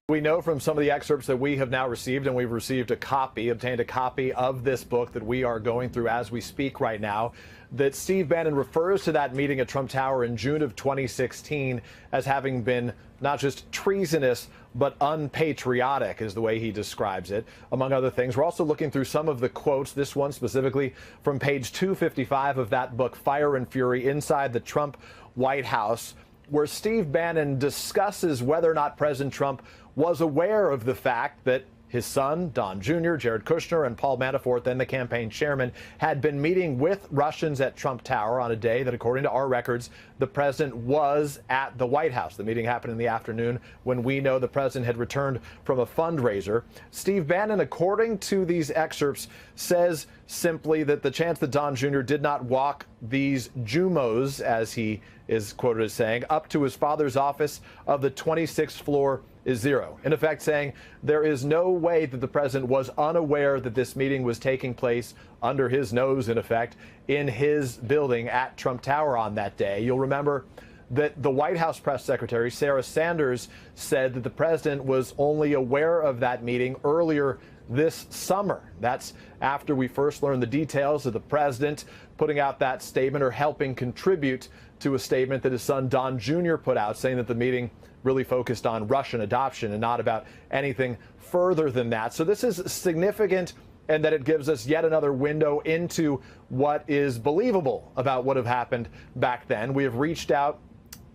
We know from some of the excerpts that we have now received, and we've received obtained a copy of this book that we are going through as we speak right now, that Steve Bannon refers to that meeting at Trump Tower in June of 2016 as having been not just treasonous, but unpatriotic, is the way he describes it, among other things. We're also looking through some of the quotes, this one specifically from page 255 of that book, Fire and Fury, Inside the Trump White House, where Steve Bannon discusses whether or not President Trump was aware of the fact that his son, Don Jr., Jared Kushner, and Paul Manafort, then the campaign chairman, had been meeting with Russians at Trump Tower on a day that, according to our records, the president was at the White House. The meeting happened in the afternoon when we know the president had returned from a fundraiser. Steve Bannon, according to these excerpts, says simply that the chance that Don Jr. did not walk these Jumos, as he is quoted as saying, up to his father's office of the 26th floor is zero. In effect, saying there is no way that the president was unaware that this meeting was taking place under his nose, in effect, in his building at Trump Tower on that day. You'll remember that the White House press secretary, Sarah Sanders, said that the president was only aware of that meeting earlier this summer. That's after we first learned the details of the president putting out that statement, or helping contribute to a statement that his son Don Jr. put out, saying that the meeting really focused on Russian adoption and not about anything further than that. So this is significant, and that it gives us yet another window into what is believable about what have happened back then. We have reached out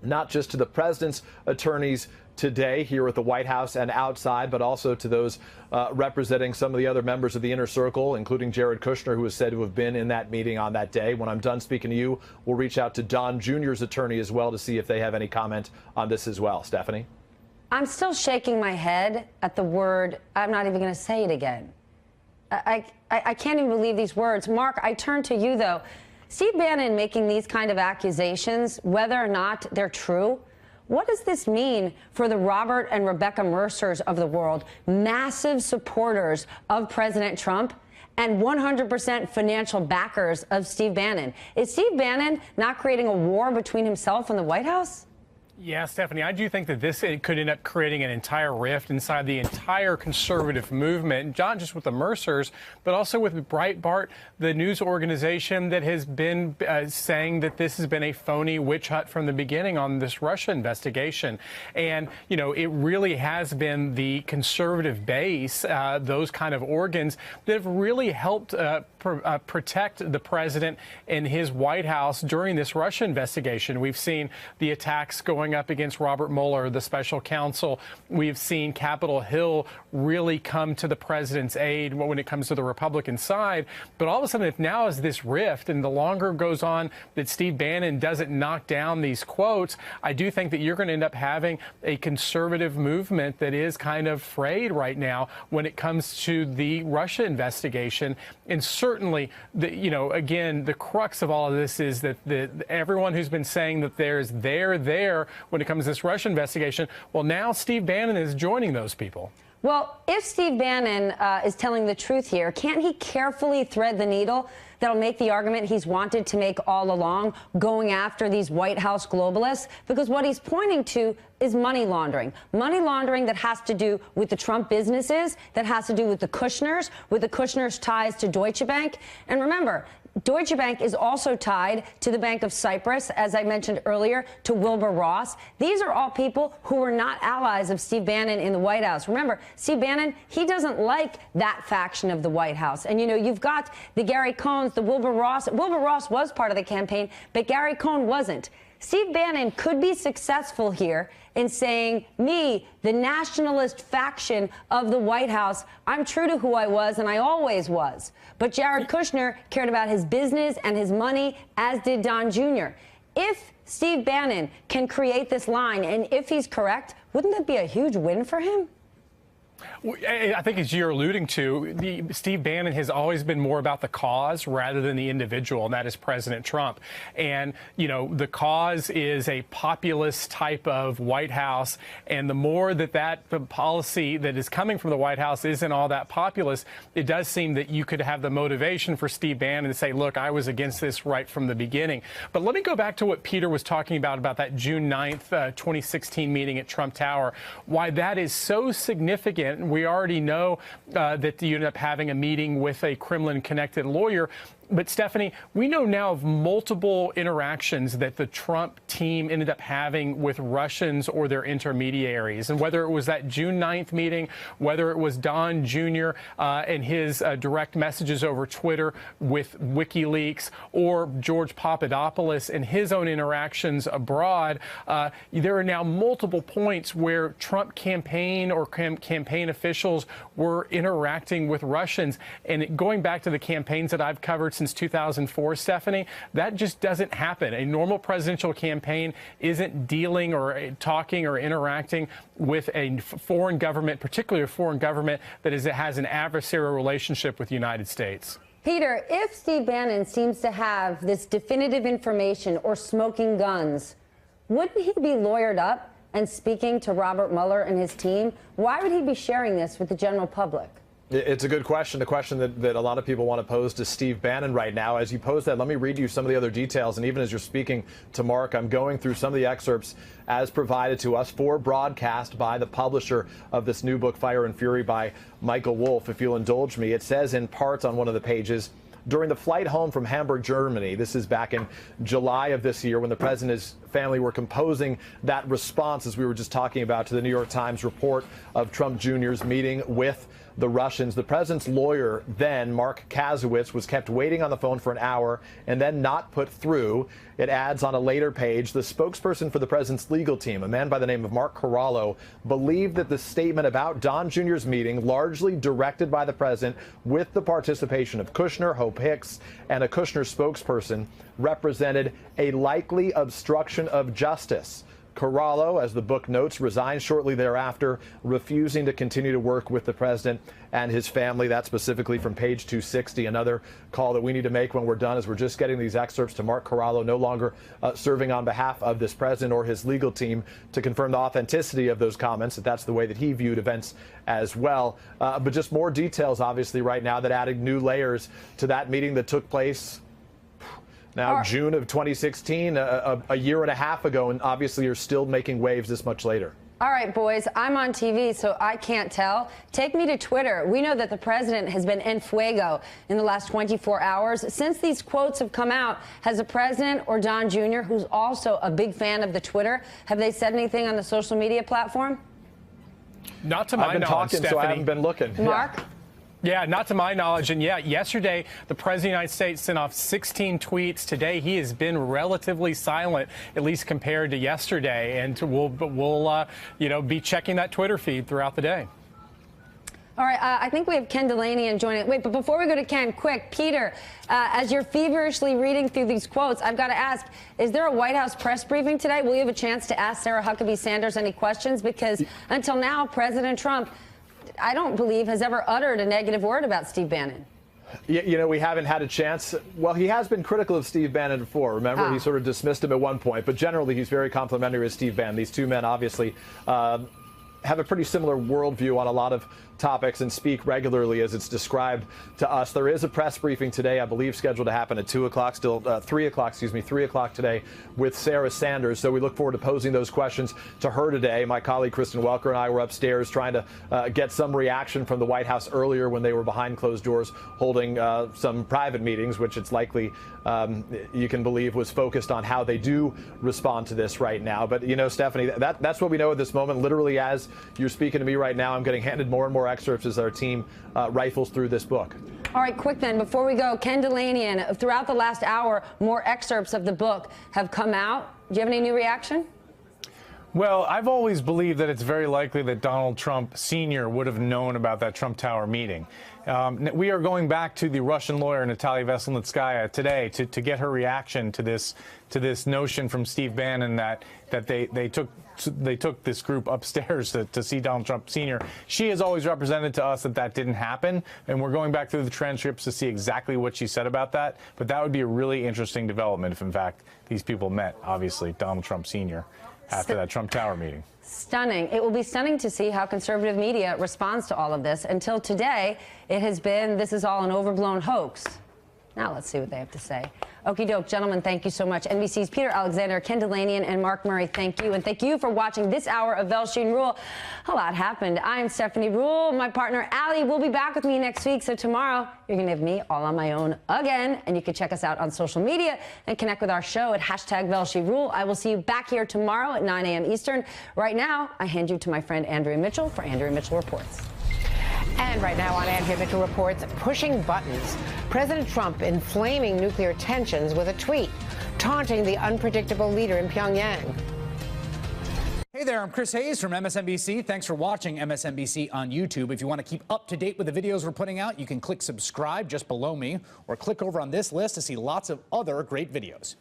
not just to the president's attorneys today here at the White House and outside, but also to those representing some of the other members of the inner circle, including Jared Kushner, who is said to have been in that meeting on that day. When I'm done speaking to you, we'll reach out to Don Jr.'s attorney as well to see if they have any comment on this as well. Stephanie? I'm still shaking my head at the word. I'm not even going to say it again. I can't even believe these words. Mark, I turn to you, though. Steve Bannon making these kind of accusations, whether or not they're true, what does this mean for the Robert and Rebecca Mercers of the world, massive supporters of President Trump and 100% financial backers of Steve Bannon? Is Steve Bannon not creating a war between himself and the White House? Yeah, Stephanie, I do think that this could end up creating an entire rift inside the entire conservative movement, not just with the Mercers, but also with Breitbart, the news organization that has been saying that this has been a phony witch hunt from the beginning on this Russia investigation. And, you know, it really has been the conservative base, those kind of organs, that have really helped protect the president and his White House during this Russia investigation. We've seen the attacks going up against Robert Mueller, the special counsel. We've seen Capitol Hill really come to the president's aid when it comes to the Republican side. But all of a sudden, if now is this rift, and the longer it goes on that Steve Bannon doesn't knock down these quotes, I do think that you're going to end up having a conservative movement that is kind of frayed right now when it comes to the Russia investigation. And certainly, you know, again, the crux of all of this is that everyone who's been saying that there's there when it comes to this Russia investigation, well, now Steve Bannon is joining those people. Well, if Steve Bannon is telling the truth here, can't he carefully thread the needle that'll make the argument he's wanted to make all along, going after these White House globalists? Because what he's pointing to is money laundering. Money laundering that has to do with the Trump businesses, that has to do with the Kushners' ties to Deutsche Bank. And remember, Deutsche Bank is also tied to the Bank of Cyprus, as I mentioned earlier, to Wilbur Ross. These are all people who were not allies of Steve Bannon in the White House. Remember, Steve Bannon, he doesn't like that faction of the White House. And, you know, you've got the Gary Cohns, the Wilbur Ross. Wilbur Ross was part of the campaign, but Gary Cohn wasn't. Steve Bannon could be successful here in saying, me, the nationalist faction of the White House, I'm true to who I was, and I always was. But Jared Kushner cared about his business and his money, as did Don Jr. If Steve Bannon can create this line, and if he's correct, wouldn't that be a huge win for him? I think, as you're alluding to, Steve Bannon has always been more about the cause rather than the individual, and that is President Trump. And, you know, the cause is a populist type of White House, and the more that the policy that is coming from the White House isn't all that populist, it does seem that you could have the motivation for Steve Bannon to say, look, I was against this right from the beginning. But let me go back to what Peter was talking about that June 9th, 2016 meeting at Trump Tower, why that is so significant. We already know that you ended up having a meeting with a Kremlin-connected lawyer. But, Stephanie, we know now of multiple interactions that the Trump team ended up having with Russians or their intermediaries. And whether it was that June 9th meeting, whether it was Don Jr. And his direct messages over Twitter with WikiLeaks, or George Papadopoulos and his own interactions abroad, there are now multiple points where Trump campaign or campaign officials were interacting with Russians. And going back to the campaigns that I've covered since 2004, Stephanie, that just doesn't happen. A normal presidential campaign isn't dealing or talking or interacting with a foreign government, particularly a foreign government that has an adversarial relationship with the United States. Peter, if Steve Bannon seems to have this definitive information or smoking guns, wouldn't he be lawyered up and speaking to Robert Mueller and his team? Why would he be sharing this with the general public? It's a good question, a question that a lot of people want to pose to Steve Bannon right now. As you pose that, let me read you some of the other details. And even as you're speaking to Mark, I'm going through some of the excerpts as provided to us for broadcast by the publisher of this new book, Fire and Fury, by Michael Wolff. If you'll indulge me, it says in part on one of the pages, during the flight home from Hamburg, Germany, this is back in July of this year, when the president and his family were composing that response, as we were just talking about, to the New York Times report of Trump Jr.'s meeting with the Russians. The president's lawyer then, Mark Kazowitz, was kept waiting on the phone for an hour and then not put through. It adds on a later page, the spokesperson for the president's legal team, a man by the name of Mark Corallo, believed that the statement about Don Jr.'s meeting, largely directed by the president with the participation of Kushner, Hope Hicks, and a Kushner spokesperson, represented a likely obstruction of justice. Corallo, as the book notes, resigned shortly thereafter, refusing to continue to work with the president and his family. That's specifically from page 260. Another call that we need to make when we're done is we're just getting these excerpts to Mark Corallo, no longer serving on behalf of this president or his legal team, to confirm the authenticity of those comments, that that's the way that he viewed events as well. But just more details, obviously, right now that added new layers to that meeting that took place now, June of 2016, a year and a half ago, and obviously you're still making waves this much later. All right, boys, I'm on TV, so I can't tell. Take me to Twitter. We know that the president has been en fuego in the last 24 hours. Since these quotes have come out, has the president or Don Jr., who's also a big fan of the Twitter, have they said anything on the social media platform? Not to my knowledge, I've been talking, Stephanie. so I haven't been looking. Mark? Yeah. Yeah, not to my knowledge. And yeah, yesterday, the president of the United States sent off 16 tweets. Today, he has been relatively silent, at least compared to yesterday. And we'll be checking that Twitter feed throughout the day. All right, I think we have Ken Delaney joining. Wait, but before we go to Ken, quick, Peter, as you're feverishly reading through these quotes, I've got to ask, is there a White House press briefing today? Will you have a chance to ask Sarah Huckabee Sanders any questions? Because until now, President Trump, I don't believe, has ever uttered a negative word about Steve Bannon. You know, we haven't had a chance. Well, he has been critical of Steve Bannon before. Remember, he sort of dismissed him at one point. But generally, he's very complimentary of Steve Bannon. These two men obviously have a pretty similar worldview on a lot of topics and speak regularly as it's described to us. There is a press briefing today, I believe, scheduled to happen at 2 o'clock, 3 o'clock today with Sarah Sanders. So we look forward to posing those questions to her today. My colleague Kristen Welker and I were upstairs trying to get some reaction from the White House earlier when they were behind closed doors holding some private meetings, which it's likely you can believe was focused on how they do respond to this right now. But, you know, Stephanie, that's what we know at this moment. Literally, as you're speaking to me right now, I'm getting handed more and more excerpts as our team rifles through this book. All right, quick then, before we go, Ken Delaney, throughout the last hour, more excerpts of the book have come out. Do you have any new reaction? Well, I've always believed that it's very likely that Donald Trump Sr. would have known about that Trump Tower meeting. We are going back to the Russian lawyer Natalia Veselnitskaya today to get her reaction to this notion from Steve Bannon that they took this group upstairs to see Donald Trump Sr. She has always represented to us that didn't happen, and we're going back through the transcripts to see exactly what she said about that. But that would be a really interesting development if, in fact, these people met, obviously, Donald Trump Sr. after that Trump Tower meeting. Stunning. It will be stunning to see how conservative media responds to all of this. Until today, it has been, this is all an overblown hoax. Now let's see what they have to say. Okie doke, gentlemen, thank you so much. NBC's Peter Alexander, Ken Delanian, and Mark Murray, thank you. And thank you for watching this hour of Velsheen Rule. A lot happened. I'm Stephanie Rule. My partner, Allie, will be back with me next week. So tomorrow, you're going to have me all on my own again. And you can check us out on social media and connect with our show at #VelsheenRule. I will see you back here tomorrow at 9 a.m. Eastern. Right now, I hand you to my friend Andrea Mitchell for Andrea Mitchell Reports. And right now on Andrea Mitchell Reports, pushing buttons. President Trump inflaming nuclear tensions with a tweet, taunting the unpredictable leader in Pyongyang. Hey there, I'm Chris Hayes from MSNBC. Thanks for watching MSNBC on YouTube. If you want to keep up to date with the videos we're putting out, you can click subscribe just below me or click over on this list to see lots of other great videos.